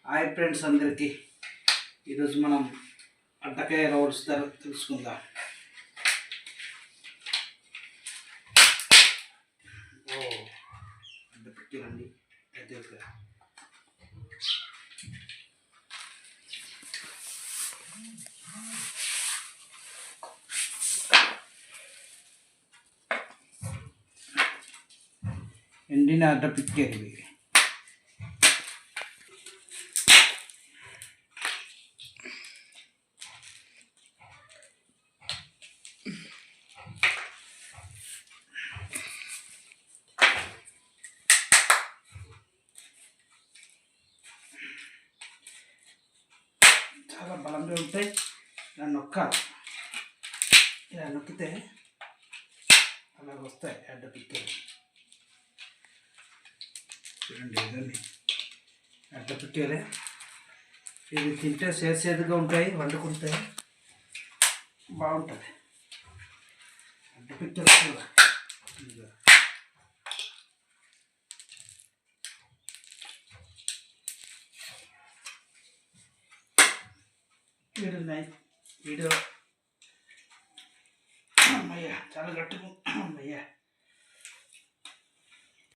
Hi friends అందరికీ ఈరోజు మనం అడ్డకాయ రోల్స్ ధర తెలుసుకుందాం. అడ్డ పెట్టిరండి దగ్గరగా. ఎండిన అడ్డ పిక్కేది చాలా బలంగా ఉంటాయి. ఇలా నొక్కాలి, ఇలా నొక్కితే అలాగ వస్తాయి అడ్డ పిక్కేది. చూడండి ఇవన్నీ అడ్డ పిక్కేలే. ఇవి తింటే సేదుగా ఉంటాయి, వండుకుంటే బాగుంటుంది. అడ్డ పిక్కేలు కూడా వీడియో అమ్మయ్య చాలా గట్టిగా అమ్మయ్య.